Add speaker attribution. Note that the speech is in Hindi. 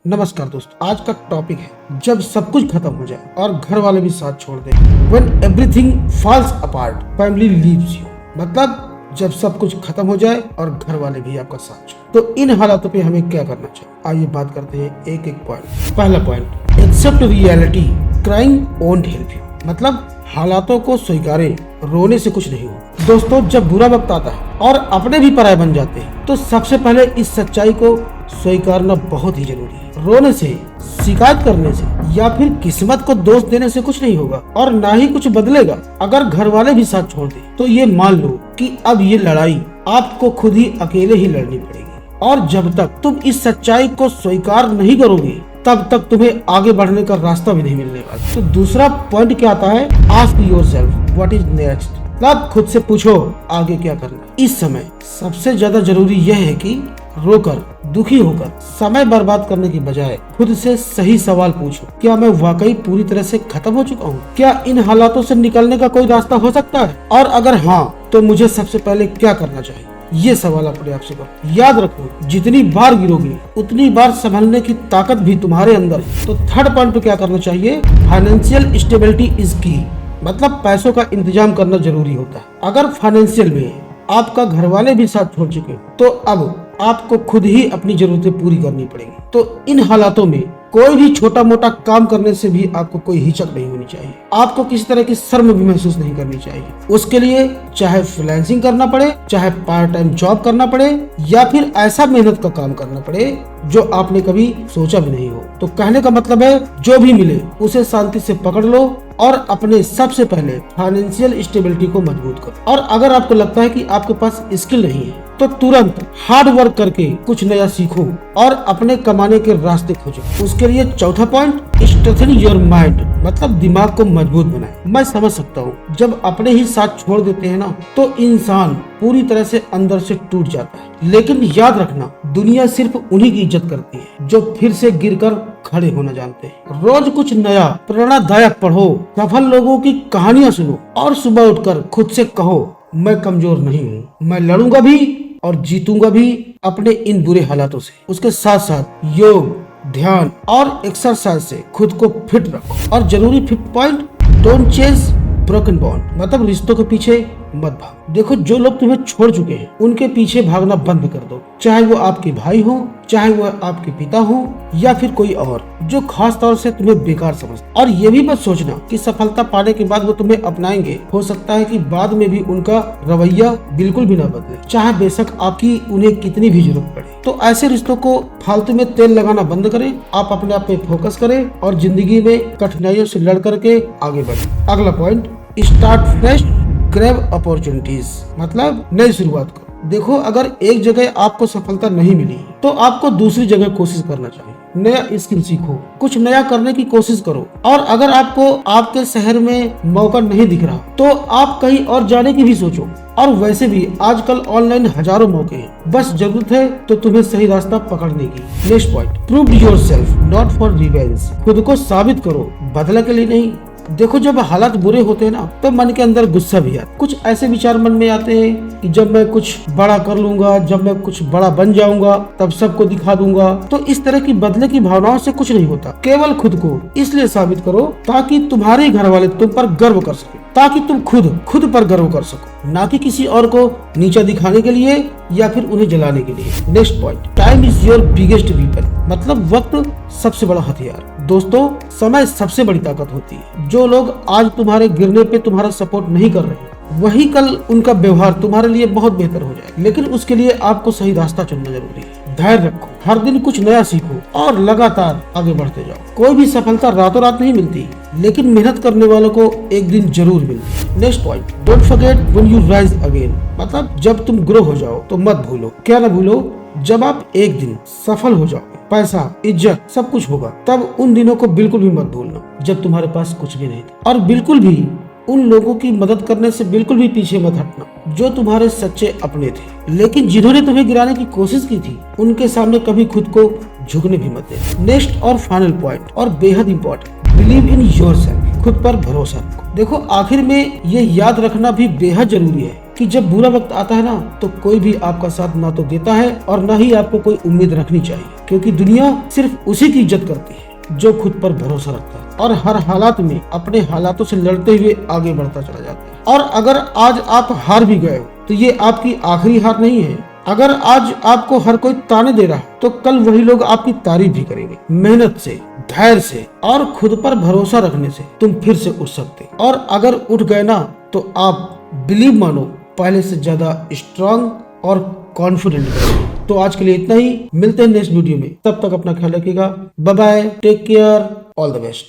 Speaker 1: नमस्कार दोस्तों, आज का टॉपिक है जब सब कुछ खत्म हो जाए और घर वाले भी साथ छोड़ दे। When everything falls apart, family leaves you। मतलब जब सब कुछ खत्म हो जाए और घर वाले भी आपका साथ छोड़। तो इन हालातों पे हमें क्या करना चाहिए, आइए बात करते हैं एक एक पॉइंट। पहला point, accept reality, crying won't help you. मतलब हालातों को स्वीकारें, रोने से कुछ नहीं हो। दोस्तों, जब बुरा वक्त आता है और अपने भी पराये बन जाते हैं तो सबसे पहले इस सच्चाई को स्वीकारना बहुत ही जरूरी है। रोने से, शिकायत करने से या फिर किस्मत को दोष देने से कुछ नहीं होगा और ना ही कुछ बदलेगा। अगर घर वाले भी साथ छोड़ दे तो ये मान लो कि अब ये लड़ाई आपको खुद ही अकेले ही लड़नी पड़ेगी। और जब तक तुम इस सच्चाई को स्वीकार नहीं करोगे तब तक तुम्हें आगे बढ़ने का रास्ता भी नहीं मिलने वाला। तो दूसरा पॉइंट क्या आता है, ask yourself what is next. मतलब खुद से पूछो आगे क्या करना। इस समय सबसे ज्यादा जरूरी यह है कि रोकर, दुखी होकर समय बर्बाद करने की बजाय खुद से सही सवाल पूछो, क्या मैं वाकई पूरी तरह से खत्म हो चुका हूँ? क्या इन हालातों से निकलने का कोई रास्ता हो सकता है? और अगर हाँ तो मुझे सबसे पहले क्या करना चाहिए? ये सवाल अपने आप से करो। याद रखो, जितनी बार गिरोगे उतनी बार संभलने की ताकत भी तुम्हारे अंदर है। तो थर्ड पॉइंट पे क्या करना चाहिए, फाइनेंशियल स्टेबिलिटी इज की। मतलब पैसों का इंतजाम करना जरूरी होता है। अगर फाइनेंशियल में आपका घर वाले भी साथ छोड़ चुके तो अब आपको खुद ही अपनी जरूरतें पूरी करनी पड़ेगी। तो इन हालातों में कोई भी छोटा मोटा काम करने से भी आपको कोई हिचक नहीं होनी चाहिए। आपको किसी तरह की शर्म भी महसूस नहीं करनी चाहिए। उसके लिए चाहे फ्रीलांसिंग करना पड़े, चाहे पार्ट टाइम जॉब करना पड़े या फिर ऐसा मेहनत का काम करना पड़े जो आपने कभी सोचा भी नहीं हो। तो कहने का मतलब है, जो भी मिले उसे शांति से पकड़ लो और अपने सबसे पहले फाइनेंशियल स्टेबिलिटी को मजबूत करो। और अगर आपको लगता है कि आपके पास स्किल नहीं है तो तुरंत हार्ड वर्क करके कुछ नया सीखो और अपने कमाने के रास्ते खोजो। उसके लिए चौथा पॉइंट, स्ट्रेंथन योर माइंड। मतलब दिमाग को मजबूत बनाए। मैं समझ सकता हूँ, जब अपने ही साथ छोड़ देते हैं ना तो इंसान पूरी तरह से अंदर से टूट जाता है। लेकिन याद रखना, दुनिया सिर्फ उन्हीं की इज्जत करती है जो फिर से गिरकर खड़े होना जानते हैं। रोज कुछ नया प्रेरणादायक पढ़ो, सफल लोगों की कहानियां सुनो और सुबह उठकर खुद से कहो, मैं कमजोर नहीं हूँ, मैं लड़ूंगा भी और जीतूंगा भी अपने इन बुरे हालातों से। उसके साथ साथ योग, ध्यान और एक्सरसाइज से खुद को फिट रखो। और जरूरी fifth point, don't chase broken bond. मतलब रिश्तों के पीछे मत भाग। देखो, जो लोग तुम्हें छोड़ चुके हैं उनके पीछे भागना बंद कर दो। चाहे वो आपके भाई हो, चाहे वो आपके पिता हो या फिर कोई और जो खास तौर से तुम्हें बेकार समझता। और ये भी मत सोचना कि सफलता पाने के बाद वो तुम्हें अपनाएंगे। हो सकता है कि बाद में भी उनका रवैया बिल्कुल भी न बदले, चाहे बेशक आपकी उन्हें कितनी भी जरूरत पड़े। तो ऐसे रिश्तों को फालतू में तेल लगाना बंद करें। आप अपने आप पे फोकस करें और जिंदगी में कठिनाइयों से लड़ करके आगे बढ़ें। अगला point, start fresh, grab opportunities. मतलब नई शुरुआत करो। देखो, अगर एक जगह आपको सफलता नहीं मिली तो आपको दूसरी जगह कोशिश करना चाहिए। नया स्किल सीखो, कुछ नया करने की कोशिश करो। और अगर आपको आपके शहर में मौका नहीं दिख रहा तो आप कहीं और जाने की भी सोचो। और वैसे भी आजकल ऑनलाइन हजारों मौके हैं, बस जरूरत है तो तुम्हें सही रास्ता पकड़ने की। Next point, prove yourself not for revenge. खुद को साबित करो, बदला के लिए नहीं। देखो, जब हालात बुरे होते हैं ना तो मन के अंदर गुस्सा भी आता। कुछ ऐसे विचार मन में आते हैं कि जब मैं कुछ बड़ा कर लूंगा, जब मैं कुछ बड़ा बन जाऊंगा तब सबको दिखा दूंगा। तो इस तरह की बदले की भावनाओं से कुछ नहीं होता। केवल खुद को इसलिए साबित करो ताकि तुम्हारे घर वाले तुम पर गर्व कर सके, ताकि तुम खुद पर गर्व कर सको, ना कि किसी और को नीचा दिखाने के लिए या फिर उन्हें जलाने के लिए। Next point, time is your biggest weapon. मतलब वक्त सबसे बड़ा हथियार। दोस्तों, समय सबसे बड़ी ताकत होती है। जो लोग आज तुम्हारे गिरने पे तुम्हारा सपोर्ट नहीं कर रहे वही कल उनका व्यवहार तुम्हारे लिए बहुत बेहतर हो जाए। लेकिन उसके लिए आपको सही रास्ता चुनना जरूरी है। धैर्य रखो, हर दिन कुछ नया सीखो और लगातार आगे बढ़ते जाओ। कोई भी सफलता रातों रात नहीं मिलती, लेकिन मेहनत करने वालों को एक दिन जरूर मिलती है। Next point, don't forget when you rise again. मतलब जब तुम ग्रो हो जाओ तो मत भूलो, क्या ना भूलो, जब आप एक दिन सफल हो जाओ, पैसा, इज्जत सब कुछ होगा, तब उन दिनों को बिल्कुल भी मत भूलना जब तुम्हारे पास कुछ भी नहीं था। और बिल्कुल भी उन लोगों की मदद करने से बिल्कुल भी पीछे मत हटना जो तुम्हारे सच्चे अपने थे, लेकिन जिन्होंने तुम्हें गिराने की कोशिश की थी उनके सामने कभी खुद को झुकने भी मत देना। नेक्स्ट और फाइनल पॉइंट और बेहद इंपॉर्टेंट, बिलीव इन योरसेल्फ। खुद पर भरोसा रखो। देखो, आखिर में ये याद रखना भी बेहद जरूरी है कि जब बुरा वक्त आता है ना तो कोई भी आपका साथ ना तो देता है और ना ही आपको कोई उम्मीद रखनी चाहिए, क्योंकि दुनिया सिर्फ उसी की इज्जत करती है जो खुद पर भरोसा रखता है और हर हालात में अपने हालातों से लड़ते हुए आगे बढ़ता चला जाता है। और अगर आज आप हार भी गए हो तो ये आपकी आखिरी हार नहीं है। अगर आज आपको हर कोई ताने दे रहा है तो कल वही लोग आपकी तारीफ भी करेंगे। मेहनत से, धैर्य से और खुद पर भरोसा रखने से तुम फिर से उठ सकते, और अगर उठ गए ना तो आप बिलीव मानो पहले से ज्यादा स्ट्रांग और कॉन्फिडेंट रहे। तो आज के लिए इतना ही, मिलते हैं नेक्स्ट वीडियो में। तब तक अपना ख्याल रखिएगा। Bye bye, take care, all the best.